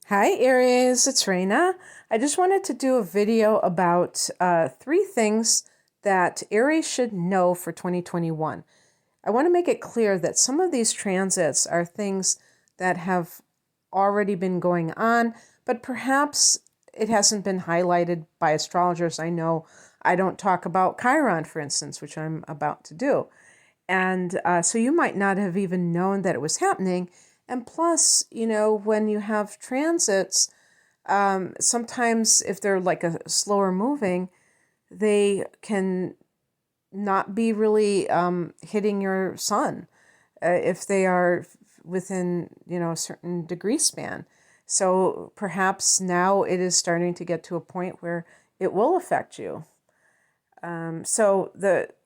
Hi Aries, it's Raina. I just wanted to do a video about 3 things that Aries should know for 2021. I want to make it clear that some of these transits are things that have already been going on, but perhaps it hasn't been highlighted by astrologers. I know I don't talk about Chiron, for instance, which I'm about to do. And so you might not have even known that it was happening. And plus, when you have transits, sometimes if they're like a slower moving, they can not be really hitting your sun if they are within, a certain degree span. So perhaps now it is starting to get to a point where it will affect you. So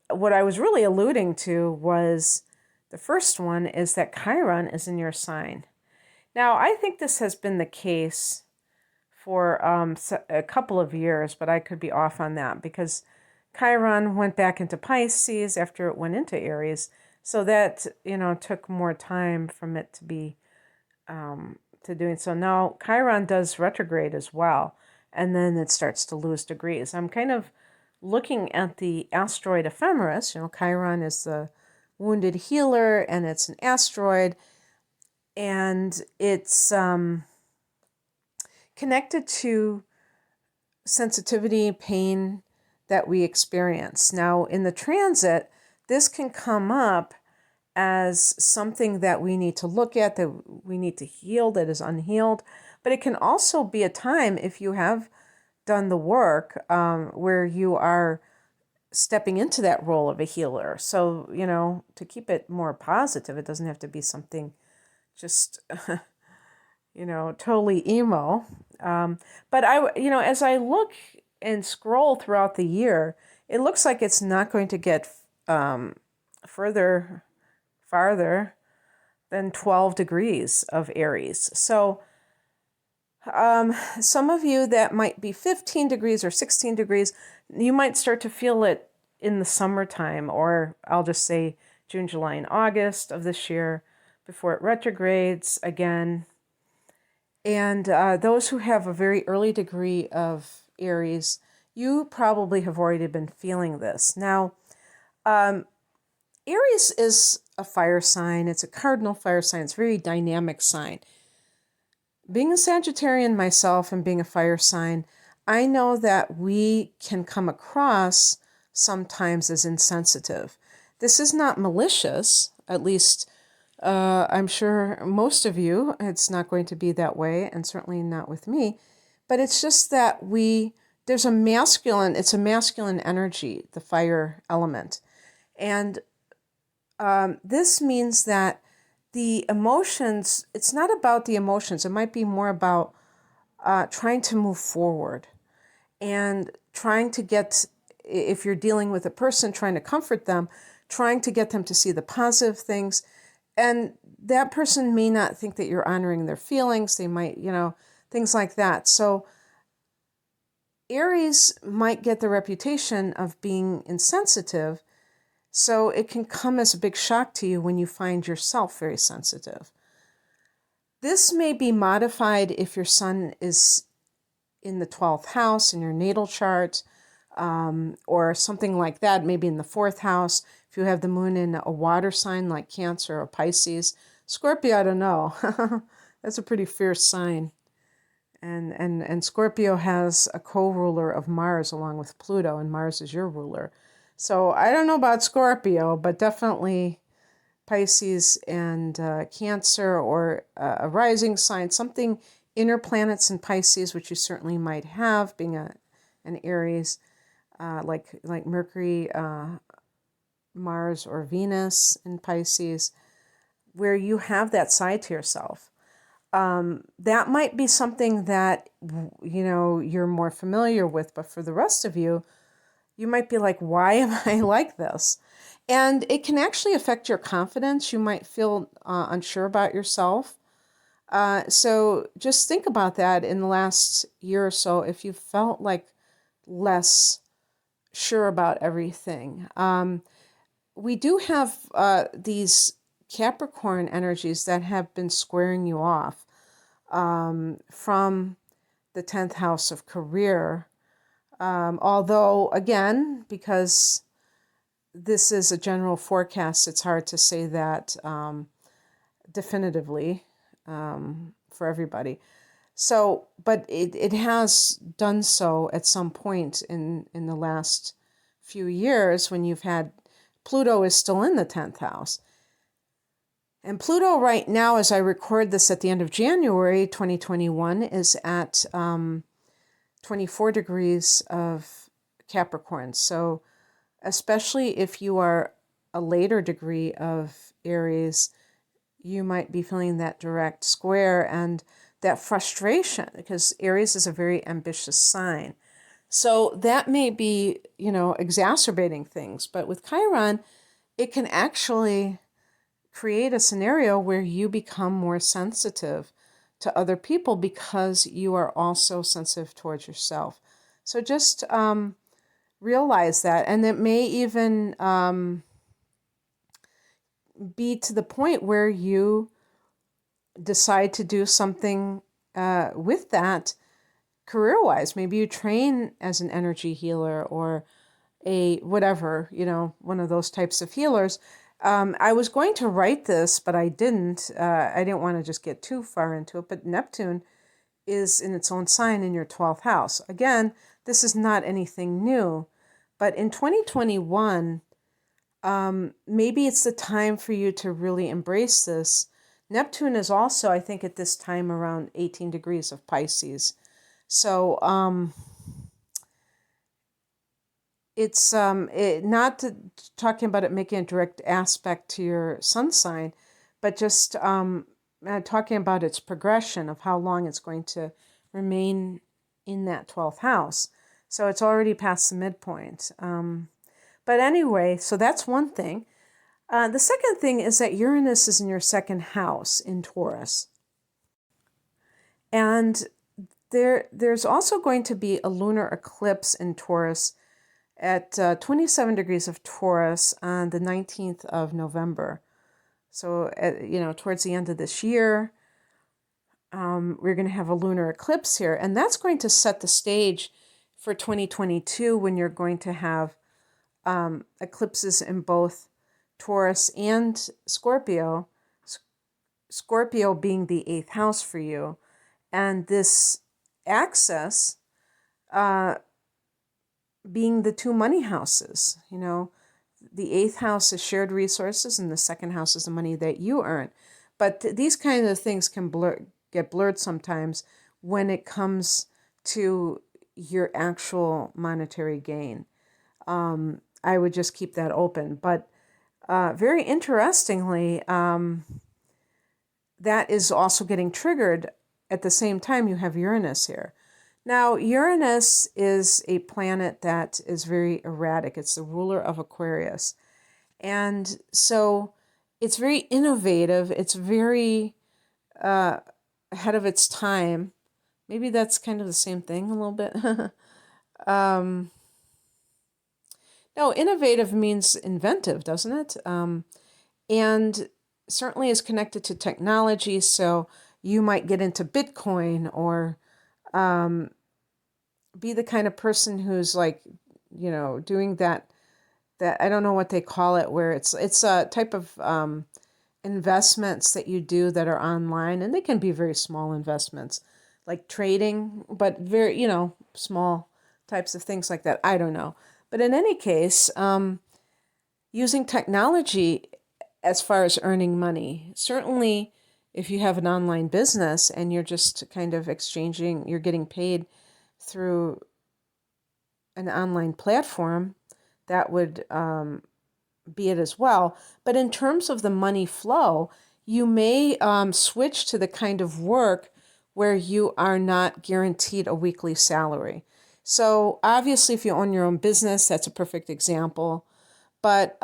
what I was really alluding to was the first one is that Chiron is in your sign. Now, I think this has been the case for a couple of years, but I could be off on that because Chiron went back into Pisces after it went into Aries. So that, took more time from it to be to doing so. Now, Chiron does retrograde as well, and then it starts to lose degrees. I'm kind of looking at the asteroid ephemeris. Chiron is the wounded healer, and it's an asteroid, and it's connected to sensitivity, pain that we experience. Now, in the transit, this can come up as something that we need to look at, that we need to heal, that is unhealed. But it can also be a time, if you have done the work, where you are stepping into that role of a healer. So, to keep it more positive, it doesn't have to be something just, totally emo. But as I look and scroll throughout the year, it looks like it's not going to get farther than 12 degrees of Aries. So some of you that might be 15 degrees or 16 degrees, you might start to feel it in the summertime, or I'll just say June, July, and August of this year before it retrogrades again. And those who have a very early degree of Aries, you probably have already been feeling this. Now, Aries is a fire sign. It's a cardinal fire sign. It's a very dynamic sign. Being a Sagittarian myself and being a fire sign, I know that we can come across sometimes as insensitive. This is not malicious, at least I'm sure most of you, it's not going to be that way, and certainly not with me. But it's just that it's a masculine energy, the fire element. And this means that the emotions, it's not about the emotions. It might be more about trying to move forward and trying to get, if you're dealing with a person, trying to comfort them, trying to get them to see the positive things. And that person may not think that you're honoring their feelings. They might, things like that. So Aries might get the reputation of being insensitive. So it can come as a big shock to you when you find yourself very sensitive. This may be modified if your sun is in the 12th house in your natal chart, or something like that, maybe in the 4th house. If you have the moon in a water sign like Cancer or Pisces. Scorpio, I don't know. That's a pretty fierce sign. And Scorpio has a co-ruler of Mars along with Pluto, and Mars is your ruler. So I don't know about Scorpio, but definitely Pisces and Cancer, or a rising sign, something inner planets in Pisces, which you certainly might have, being an Aries, like Mercury, Mars, or Venus in Pisces, where you have that side to yourself. That might be something that, you're more familiar with, but for the rest of you, you might be like, why am I like this? And it can actually affect your confidence. You might feel unsure about yourself. So just think about that in the last year or so, if you felt like less sure about everything. We do have these Capricorn energies that have been squaring you off. from the 10th house of career. Although, again, because this is a general forecast, it's hard to say that definitively for everybody. So, but it has done so at some point in the last few years when you've had Pluto is still in the 10th house. And Pluto right now, as I record this at the end of January 2021, is at 24 degrees of Capricorn. So especially if you are a later degree of Aries, you might be feeling that direct square and that frustration, because Aries is a very ambitious sign. So that may be, exacerbating things. But with Chiron, it can actually create a scenario where you become more sensitive to other people because you are also sensitive towards yourself. So just realize that. And it may even be to the point where you decide to do something with that career-wise. Maybe you train as an energy healer or a whatever, one of those types of healers. I was going to write this, but I didn't. I didn't want to just get too far into it. But Neptune is in its own sign in your 12th house. Again, this is not anything new. But in 2021, maybe it's the time for you to really embrace this. Neptune is also, I think, at this time around 18 degrees of Pisces. So it's not talking about it making a direct aspect to your sun sign, but just talking about its progression of how long it's going to remain in that 12th house. So it's already past the midpoint. But anyway, so that's one thing. The second thing is that Uranus is in your second house in Taurus. And there's also going to be a lunar eclipse in Taurus at 27 degrees of Taurus on the 19th of November. So, towards the end of this year, we're going to have a lunar eclipse here. And that's going to set the stage for 2022 when you're going to have eclipses in both Taurus and Scorpio. Scorpio being the 8th house for you. And this axis being the two money houses. The 8th house is shared resources and the second house is the money that you earn. But these kinds of things can get blurred sometimes when it comes to your actual monetary gain. I would just keep that open. But very interestingly, that is also getting triggered at the same time you have Uranus here. Now, Uranus is a planet that is very erratic. It's the ruler of Aquarius. And so it's very innovative. It's very ahead of its time. Maybe that's kind of the same thing a little bit. No, innovative means inventive, doesn't it? And certainly is connected to technology. So you might get into Bitcoin or be the kind of person who's like, doing that I don't know what they call it, where it's a type of investments that you do that are online, and they can be very small investments, like trading, but very, small types of things like that. I don't know. But in any case, using technology as far as earning money, certainly if you have an online business and you're just kind of you're getting paid through an online platform, that would be it as well. But in terms of the money flow, you may switch to the kind of work where you are not guaranteed a weekly salary. So obviously, if you own your own business, that's a perfect example. But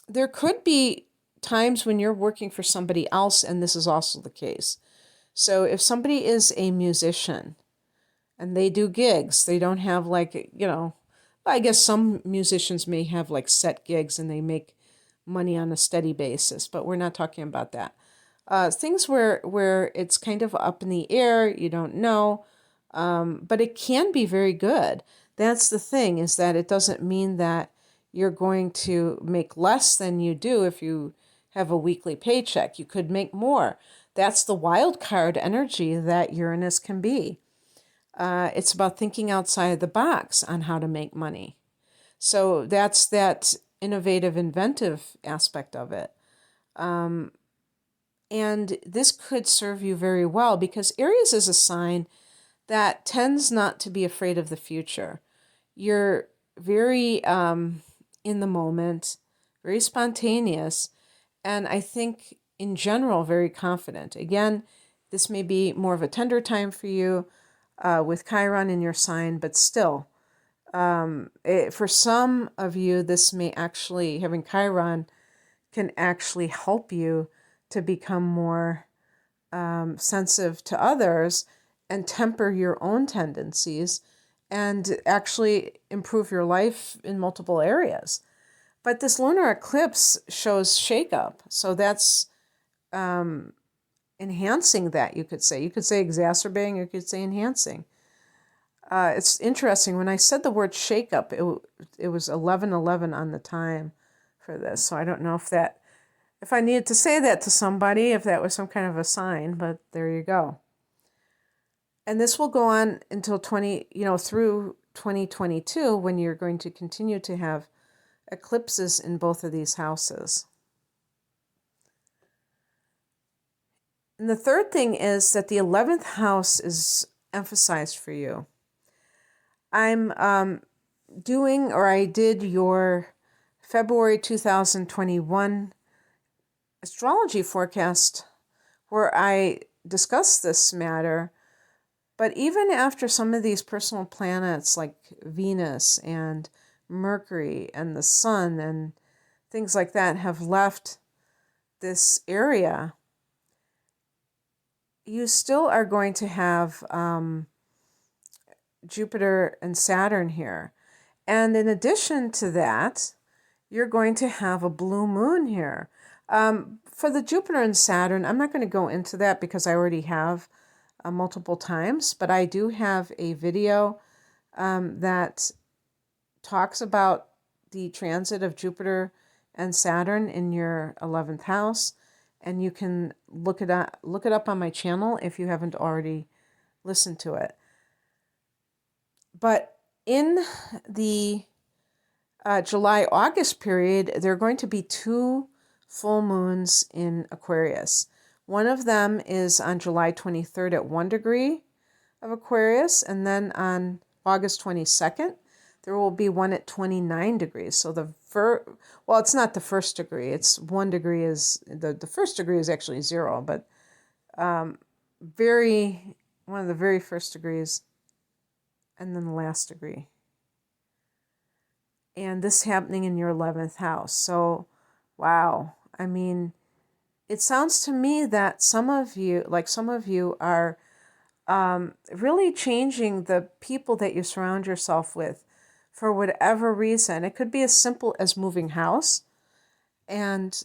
there could be times when you're working for somebody else, and this is also the case. So if somebody is a musician and they do gigs, they don't have I guess some musicians may have like set gigs and they make money on a steady basis, but we're not talking about that. things where it's kind of up in the air, you don't know, but it can be very good. That's the thing, is that it doesn't mean that you're going to make less than you do if you have a weekly paycheck. You could make more. That's the wild card energy that Uranus can be. It's about thinking outside the box on how to make money. So that's that innovative, inventive aspect of it. And this could serve you very well because Aries is a sign that tends not to be afraid of the future. You're very in the moment, very spontaneous, and I think in general very confident. Again, this may be more of a tender time for you with Chiron in your sign, but still, for some of you, this may actually, having Chiron can actually help you to become more sensitive to others and temper your own tendencies and actually improve your life in multiple areas. But this lunar eclipse shows shakeup. So that's enhancing that, you could say. You could say exacerbating, you could say enhancing. It's interesting. When I said the word shakeup, it was 11:11 on the time for this. So I don't know if I needed to say that to somebody, if that was some kind of a sign, but there you go. And this will go on until through 2022, when you're going to continue to have eclipses in both of these houses. And the third thing is that the 11th house is emphasized for you. I did your February 2021 astrology forecast where I discussed this matter. But even after some of these personal planets like Venus and Mercury and the Sun and things like that have left this area, you still are going to have Jupiter and Saturn here. And in addition to that, you're going to have a blue moon here. For the Jupiter and Saturn, I'm not going to go into that because I already have multiple times, but I do have a video that talks about the transit of Jupiter and Saturn in your 11th house, and you can look it up on my channel if you haven't already listened to it. But in the July-August period, there are going to be 2 full moons in Aquarius. One of them is on July 23rd at 1 degree of Aquarius, and then on August 22nd, there will be one at 29 degrees. So it's not the first degree. It's 1 degree is, the first degree is actually 0, but one of the very first degrees, and then the last degree. And this happening in your 11th house. So, wow. I mean, it sounds to me that some of you are really changing the people that you surround yourself with for whatever reason. It could be as simple as moving house and,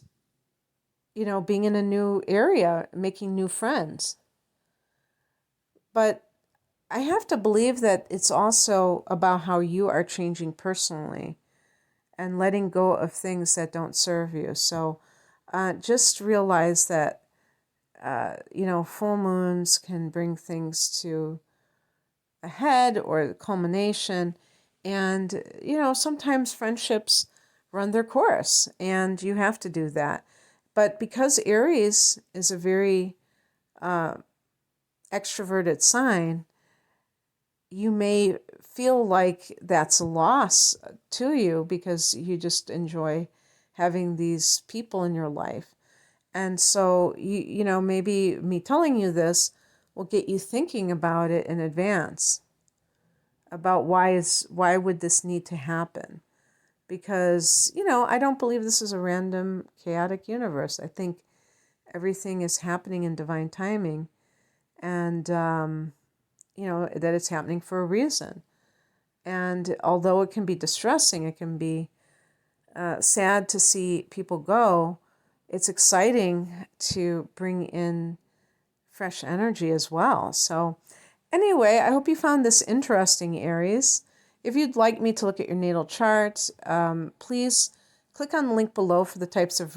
being in a new area, making new friends. But I have to believe that it's also about how you are changing personally and letting go of things that don't serve you. So just realize that, full moons can bring things to a head or culmination. And, sometimes friendships run their course and you have to do that. But because Aries is a very extroverted sign, you may feel like that's a loss to you because you just enjoy having these people in your life. And so, maybe me telling you this will get you thinking about it in advance, about why would this need to happen? Because, I don't believe this is a random, chaotic universe. I think everything is happening in divine timing, and that it's happening for a reason. And although it can be distressing, it can be sad to see people go, it's exciting to bring in fresh energy as well. So anyway, I hope you found this interesting, Aries. If you'd like me to look at your natal chart, please click on the link below for the types of